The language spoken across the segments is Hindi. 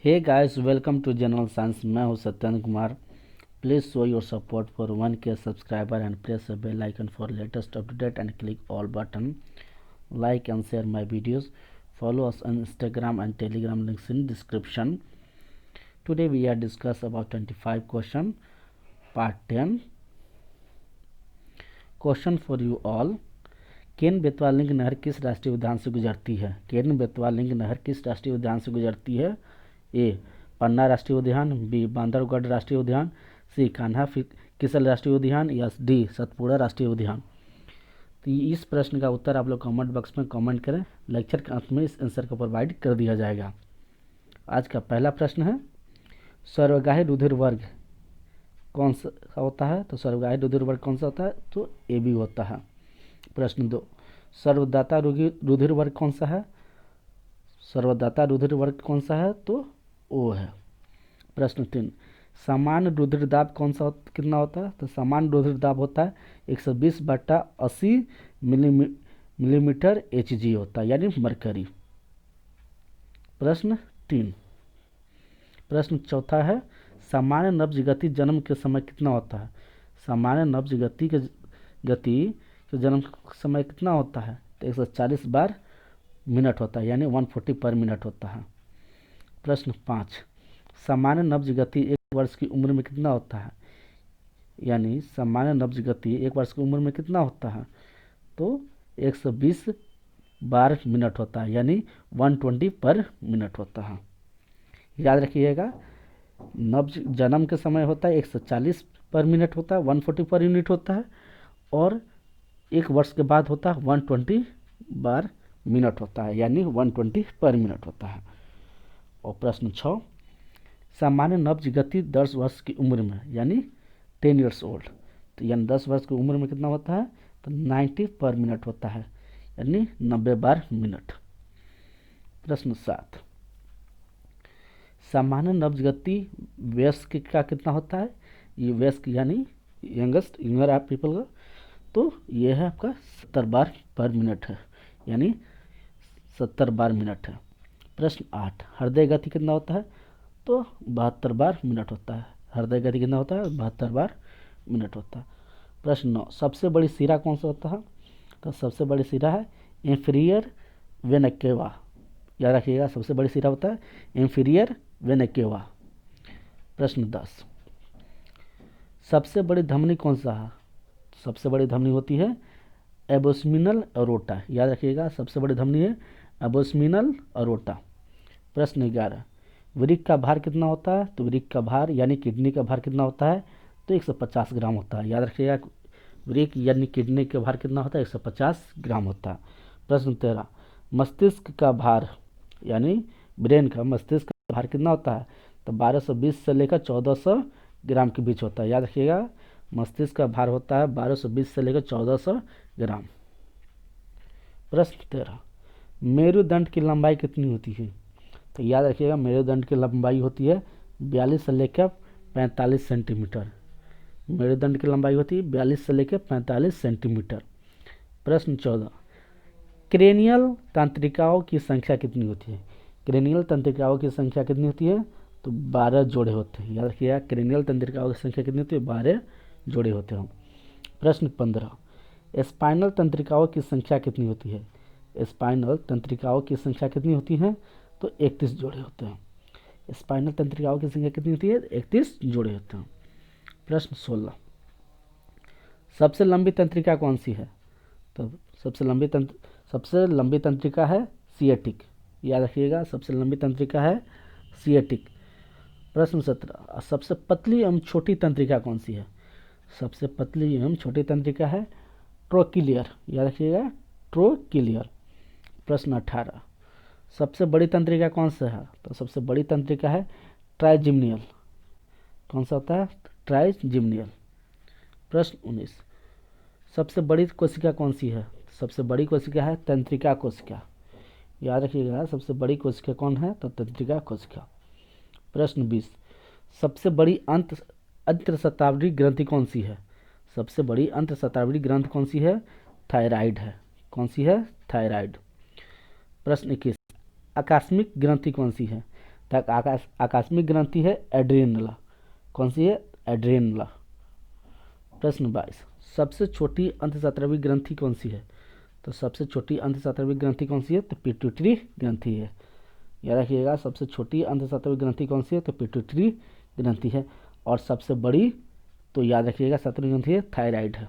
Hey guys, welcome to general science. मैं हूं Satyendra Kumar. Please show your support for 1K subscriber and press the bell icon for latest update and click all button. Like and share my videos. Follow us on Instagram and Telegram, links in description. Today we are discuss about 25 question, part 10. Question for you all. Ken Betwa link नहर किस राष्ट्रीय उद्यान से गुजरती है? केन बेतवा लिंक नहर किस राष्ट्रीय उद्यान से गुजरती है? ए पन्ना राष्ट्रीय उद्यान, बी बांधवगढ़ राष्ट्रीय उद्यान, सी कान्हा किसल राष्ट्रीय उद्यान, या डी सतपुड़ा राष्ट्रीय उद्यान। तो इस प्रश्न का उत्तर आप लोग कमेंट बॉक्स में कमेंट करें। लेक्चर के अंत में इस आंसर को प्रोवाइड कर दिया जाएगा। आज का पहला प्रश्न है, सर्वगाही रुधिर वर्ग कौन सा होता है? तो सर्वगाही रुधिर वर्ग कौन सा होता है? तो ए बी होता है। प्रश्न 2, सर्वदाता रुधिर वर्ग कौन सा है? सर्वदाता रुधिर वर्ग कौन सा है? तो ओ है। प्रश्न 3, सामान्य रुधिर दाब कितना होता है? तो सामान्य रुधिर दाब होता है 120/80 मिलीमीटर Hg होता है, यानी मरकरी। प्रश्न 3। प्रश्न 4 है, सामान्य नब्ज गति जन्म के समय कितना होता है? सामान्य नब्ज गति के जन्म समय कितना होता है? तो 140 बार मिनट होता है, यानी 140 पर मिनट होता है। प्रश्न 5, सामान्य नब्ज गति 1 वर्ष की उम्र में कितना होता है? यानी सामान्य नब्ज गति 1 वर्ष की उम्र में कितना होता है? तो 120 बार मिनट होता है, यानी 120 पर मिनट होता है। याद रखिएगा, नब्ज जन्म के समय होता है 140 पर मिनट होता है, 140 पर यूनिट होता है, और 1 वर्ष के बाद होता है 120 बार मिनट होता है, यानी 120 पर मिनट होता है। और प्रश्न 6, सामान्य नब्ज गति 10 वर्ष की उम्र में, यानी 10 years old, तो यानी 10 वर्ष की उम्र में कितना होता है? तो 90 पर मिनट होता है, यानी 90 बार मिनट। प्रश्न 7, सामान्य नब्ज गति वयस्क का कितना होता है? ये वयस्क यानी यंगर आप पीपल का, तो ये है आपका 70 बार पर मिनट है, यानी 70 बार मिनट है। प्रश्न 8, हृदय गति कितना होता है? तो 72 बार मिनट होता है। हृदय गति कितना होता है? 72 बार मिनट होता है। प्रश्न 9, सबसे बड़ी सिरा कौन सा होता है? तो सबसे बड़ी सिरा है इंफीरियर वेना केवा। याद रखिएगा, सबसे बड़ी सिरा होता है इंफीरियर वेना केवा। प्रश्न 10, सबसे बड़ी धमनी कौन सा है? सबसे बड़ी धमनी होती है एबोस्मिनल अरोटा। याद रखिएगा, सबसे बड़ी धमनी है एबोस्मिनल अरोटा। प्रश्न 11, वृक्क का भार कितना होता है? तो वृक्क का भार यानी किडनी का भार कितना होता है? तो 150 ग्राम होता है। याद रखिएगा, वृक्क यानी किडनी का भार कितना होता है? 150 ग्राम होता है। प्रश्न 13, मस्तिष्क का भार यानी ब्रेन का, मस्तिष्क का भार कितना होता है? तो 1220 से लेकर 1400 ग्राम के बीच होता है। याद रखिएगा, मस्तिष्क का भार होता है 1220 से लेकर 1400 ग्राम। प्रश्न 13, मेरुदंड की लंबाई कितनी होती है? तो याद रखिएगा, मेरुदंड की लंबाई होती है 42 से लेकर 45 सेंटीमीटर। मेरुदंड की लंबाई होती है 42 से लेकर 45 सेंटीमीटर। प्रश्न 14, क्रेनियल तंत्रिकाओं की संख्या कितनी होती है? क्रेनियल तंत्रिकाओं की संख्या कितनी होती है? तो 12 जोड़े होते हैं। याद रखिएगा, क्रेनियल तंत्रिकाओं की संख्या कितनी होती है? 12 जोड़े होते हैं। प्रश्न 15, स्पाइनल तंत्रिकाओं की संख्या कितनी होती है? स्पाइनल तंत्रिकाओं की संख्या कितनी होती है? तो 31 जोड़े होते हैं। स्पाइनल तंत्रिकाओं की संख्या कितनी होती है? 31 जोड़े होते हैं। प्रश्न 16, सबसे लंबी तंत्रिका कौन सी है? तो सबसे लंबी तंत्रिका है सिएटिक। याद रखिएगा, सबसे लंबी तंत्रिका है सिएटिक। प्रश्न 17, सबसे पतली एवं छोटी तंत्रिका कौन सी है? सबसे पतली एवं छोटी तंत्रिका है ट्रोकिलियर। याद रखिएगा, ट्रोकिलियर। प्रश्न 18, सबसे बड़ी तंत्रिका कौन सा है? तो सबसे बड़ी तंत्रिका है ट्राइजिमनियल। कौन सा होता है? ट्राइजिमनियल। प्रश्न 19, सबसे बड़ी कोशिका कौन सी है? सबसे बड़ी कोशिका है तंत्रिका कोशिका। याद रखिएगा, सबसे बड़ी कोशिका कौन है? तो तंत्रिका कोशिका। प्रश्न 20, सबसे बड़ी अंतःशताब्दी ग्रंथि कौन सी है? सबसे बड़ी अंतःशताब्दी ग्रंथि कौन सी है? थायराइड है। कौन सी है? थायराइड। प्रश्न 21, आकस्मिक ग्रंथि कौन सी है? तक आकस्मिक ग्रंथि है एड्रिनला। कौन सी है? एड्रिनला। प्रश्न 22, सबसे छोटी अंतःस्रावी ग्रंथि कौन सी है? तो सबसे छोटी अंतःस्रावी ग्रंथि कौन सी है? तो पिट्यूटरी ग्रंथि है। याद रखिएगा, सबसे छोटी अंतःस्रावी ग्रंथि कौन सी है? तो पिट्यूटरी ग्रंथि है। और सबसे बड़ी, तो याद रखिएगा, स्रावी ग्रंथि है थायराइड है।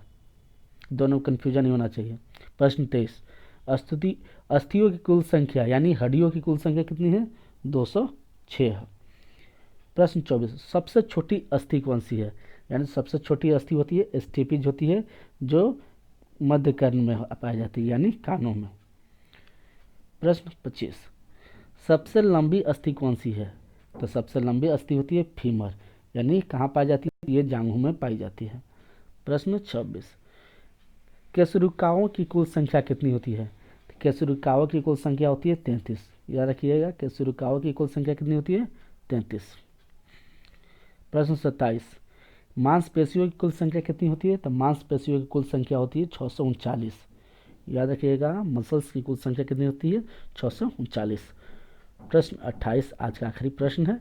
दोनों कन्फ्यूजन नहीं होना चाहिए। प्रश्न 23, अस्थियों की कुल संख्या यानी हड्डियों की कुल संख्या कितनी है? 206 है। प्रश्न 24, सबसे छोटी अस्थि कौन सी है? यानी सबसे छोटी अस्थि होती है स्टेपिज होती है, जो मध्य कर्ण में पाई जाती है, यानी कानों में। प्रश्न 25, सबसे लंबी अस्थि कौन सी है? तो सबसे लंबी अस्थि होती है फीमर, यानी कहाँ पाई जाती है? ये जांघों में पाई जाती है। प्रश्न 26, केशरुकाओं की कुल संख्या कितनी होती है? केशरुकाओं की कुल संख्या होती है 33। याद रखिएगा, केशरुकाओं की कुल संख्या कितनी होती है? 33। प्रश्न 27, मांसपेशियों की कुल संख्या कितनी होती है? तो मांसपेशियों की कुल संख्या होती है 639। याद रखिएगा, मसल्स की कुल संख्या कितनी होती है? 639। प्रश्न 28, आज का आखिरी प्रश्न है,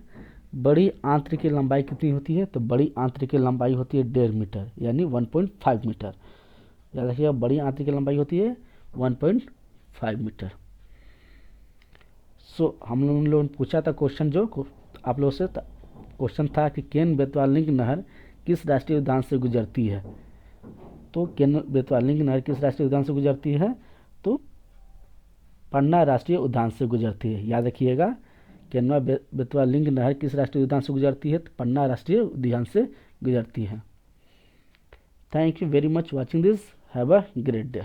बड़ी आंत्र की लंबाई कितनी होती है? तो बड़ी आंत्र की लंबाई होती है 1.5 मीटर, यानी 1.5 मीटर। याद रखिएगा, बड़ी आंत्र की लंबाई होती है 1.5 मीटर। हम लोगों ने पूछा था क्वेश्चन, जो आप लोगों से क्वेश्चन था कि केन बेतवा लिंक नहर किस राष्ट्रीय उद्यान से गुजरती है? तो केन बेतवा लिंक नहर किस राष्ट्रीय उद्यान से गुजरती है? तो पन्ना राष्ट्रीय उद्यान से गुजरती है। याद रखिएगा, केनवा बेतवा लिंक नहर किस राष्ट्रीय उद्यान से गुजरती है? तो पन्ना राष्ट्रीय उद्यान से गुजरती है। Thank you very much watching this. Have a great day.